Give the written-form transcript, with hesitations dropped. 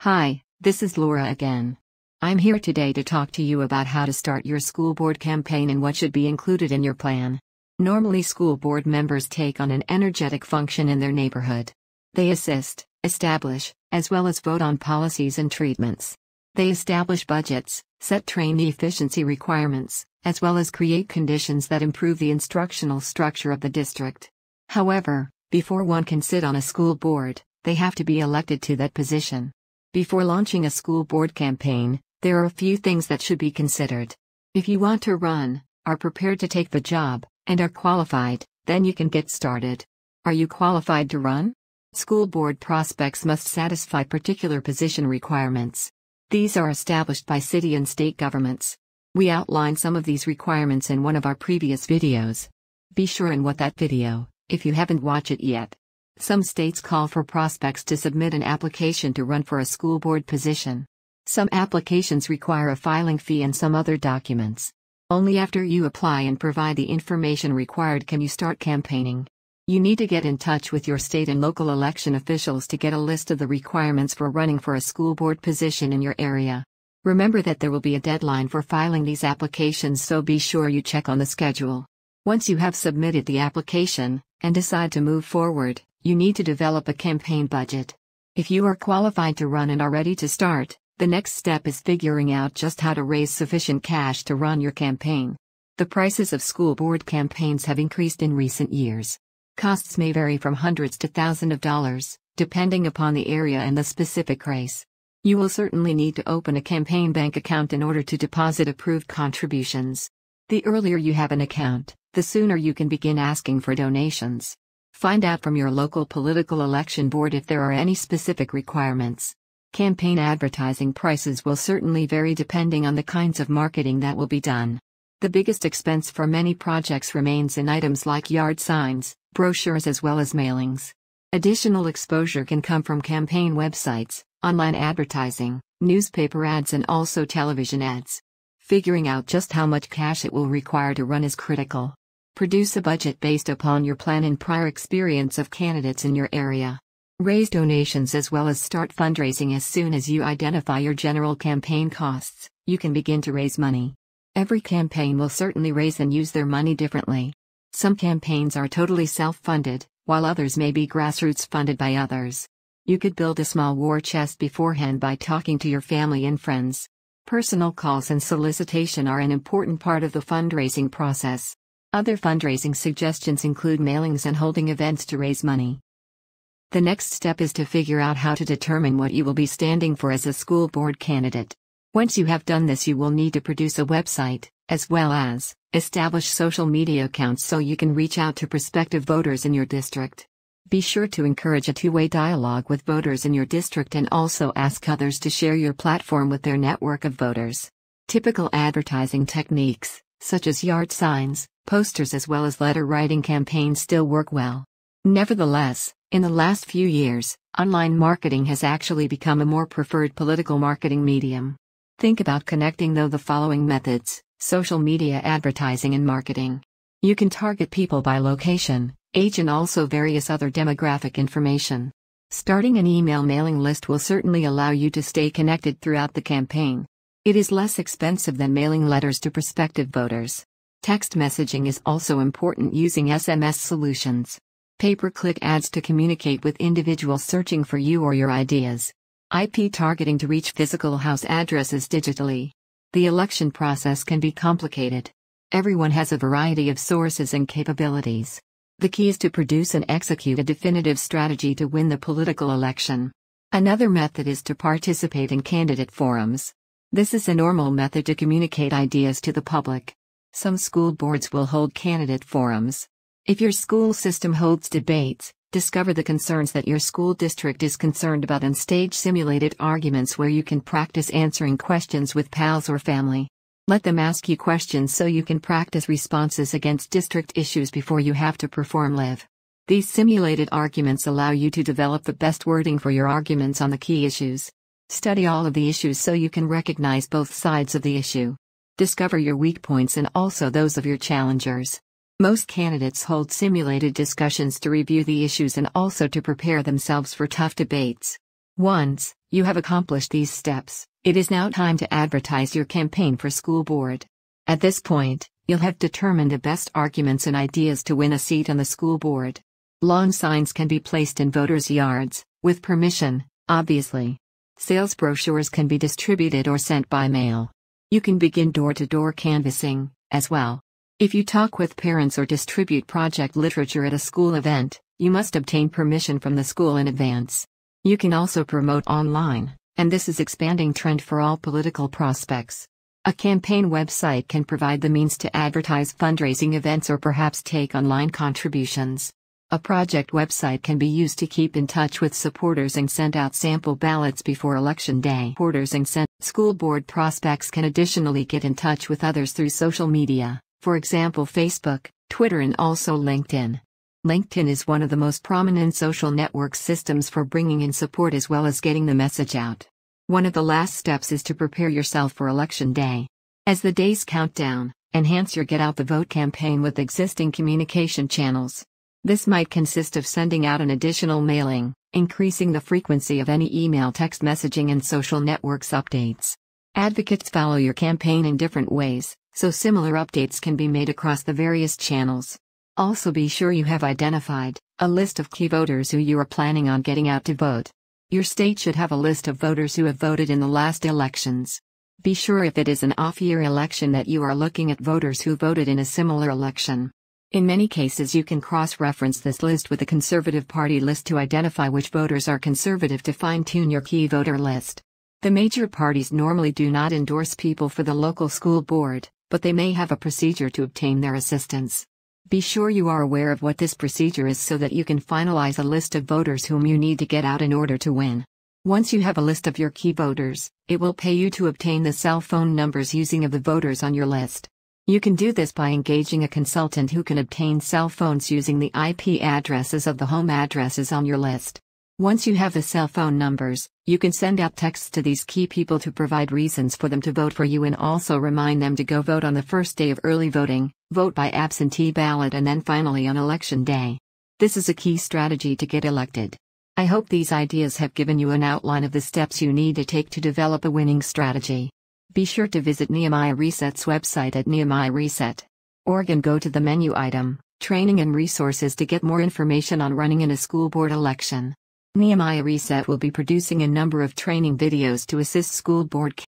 Hi, this is Laura again. I'm here today to talk to you about how to start your school board campaign and what should be included in your plan. Normally, school board members take on an energetic function in their neighborhood. They assist, establish, as well as vote on policies and treatments. They establish budgets, set trainee efficiency requirements, as well as create conditions that improve the instructional structure of the district. However, before one can sit on a school board, they have to be elected to that position. Before launching a school board campaign, there are a few things that should be considered. If you want to run, are prepared to take the job, and are qualified, then you can get started. Are you qualified to run? School board prospects must satisfy particular position requirements. These are established by city and state governments. We outlined some of these requirements in one of our previous videos. Be sure and watch that video, if you haven't watched it yet. Some states call for prospects to submit an application to run for a school board position. Some applications require a filing fee and some other documents. Only after you apply and provide the information required can you start campaigning. You need to get in touch with your state and local election officials to get a list of the requirements for running for a school board position in your area. Remember that there will be a deadline for filing these applications, so be sure you check on the schedule. Once you have submitted the application, and decide to move forward, you need to develop a campaign budget. If you are qualified to run and are ready to start, the next step is figuring out just how to raise sufficient cash to run your campaign. The prices of school board campaigns have increased in recent years. Costs may vary from hundreds to thousands of dollars, depending upon the area and the specific race. You will certainly need to open a campaign bank account in order to deposit approved contributions. The earlier you have an account, the sooner you can begin asking for donations. Find out from your local political election board if there are any specific requirements. Campaign advertising prices will certainly vary depending on the kinds of marketing that will be done. The biggest expense for many projects remains in items like yard signs, brochures, as well as mailings. Additional exposure can come from campaign websites, online advertising, newspaper ads, and also television ads. Figuring out just how much cash it will require to run is critical. Produce a budget based upon your plan and prior experience of candidates in your area. Raise donations as well as start fundraising. As soon as you identify your general campaign costs, you can begin to raise money. Every campaign will certainly raise and use their money differently. Some campaigns are totally self-funded, while others may be grassroots funded by others. You could build a small war chest beforehand by talking to your family and friends. Personal calls and solicitation are an important part of the fundraising process. Other fundraising suggestions include mailings and holding events to raise money. The next step is to figure out how to determine what you will be standing for as a school board candidate. Once you have done this, you will need to produce a website, as well as establish social media accounts so you can reach out to prospective voters in your district. Be sure to encourage a two-way dialogue with voters in your district and also ask others to share your platform with their network of voters. Typical advertising techniques, such as yard signs, posters, as well as letter writing campaigns still work well. Nevertheless, in the last few years, online marketing has actually become a more preferred political marketing medium. Think about connecting the following methods: social media advertising and marketing. You can target people by location, age, and also various other demographic information. Starting an email mailing list will certainly allow you to stay connected throughout the campaign. It is less expensive than mailing letters to prospective voters. Text messaging is also important using SMS solutions. Pay-per-click ads to communicate with individuals searching for you or your ideas. IP targeting to reach physical house addresses digitally. The election process can be complicated. Everyone has a variety of sources and capabilities. The key is to produce and execute a definitive strategy to win the political election. Another method is to participate in candidate forums. This is a normal method to communicate ideas to the public. Some school boards will hold candidate forums. If your school system holds debates, discover the concerns that your school district is concerned about and stage simulated arguments where you can practice answering questions with pals or family. Let them ask you questions so you can practice responses against district issues before you have to perform live. These simulated arguments allow you to develop the best wording for your arguments on the key issues. Study all of the issues so you can recognize both sides of the issue. Discover your weak points and also those of your challengers. Most candidates hold simulated discussions to review the issues and also to prepare themselves for tough debates. Once You have accomplished these steps. It is now time to advertise your campaign for school board. At this point, you'll have determined the best arguments and ideas to win a seat on the school board. Lawn signs can be placed in voters' yards, with permission, obviously. Sales brochures can be distributed or sent by mail. You can begin door-to-door canvassing, as well. If you talk with parents or distribute project literature at a school event, you must obtain permission from the school in advance. You can also promote online, and this is expanding trend for all political prospects. A campaign website can provide the means to advertise fundraising events or perhaps take online contributions. A project website can be used to keep in touch with supporters and send out sample ballots before election day. School board prospects can additionally get in touch with others through social media, for example Facebook, Twitter and also LinkedIn. LinkedIn is one of the most prominent social network systems for bringing in support as well as getting the message out. One of the last steps is to prepare yourself for election day. As the days count down, enhance your Get Out the Vote campaign with existing communication channels. This might consist of sending out an additional mailing, increasing the frequency of any email, text messaging and social networks updates. Advocates follow your campaign in different ways, so similar updates can be made across the various channels. Also be sure you have identified a list of key voters who you are planning on getting out to vote. Your state should have a list of voters who have voted in the last elections. Be sure if it is an off-year election that you are looking at voters who voted in a similar election. In many cases you can cross-reference this list with the Conservative Party list to identify which voters are conservative to fine-tune your key voter list. The major parties normally do not endorse people for the local school board, but they may have a procedure to obtain their assistance. Be sure you are aware of what this procedure is so that you can finalize a list of voters whom you need to get out in order to win. Once you have a list of your key voters, it will pay you to obtain the cell phone numbers using of the voters on your list. You can do this by engaging a consultant who can obtain cell phones using the IP addresses of the home addresses on your list. Once you have the cell phone numbers, you can send out texts to these key people to provide reasons for them to vote for you and also remind them to go vote on the first day of early voting, vote by absentee ballot and then finally on election day. This is a key strategy to get elected. I hope these ideas have given you an outline of the steps you need to take to develop a winning strategy. Be sure to visit Nehemiah Reset's website at nehemiahreset.org and go to the menu item, Training and Resources to get more information on running in a school board election. Nehemiah Reset will be producing a number of training videos to assist school board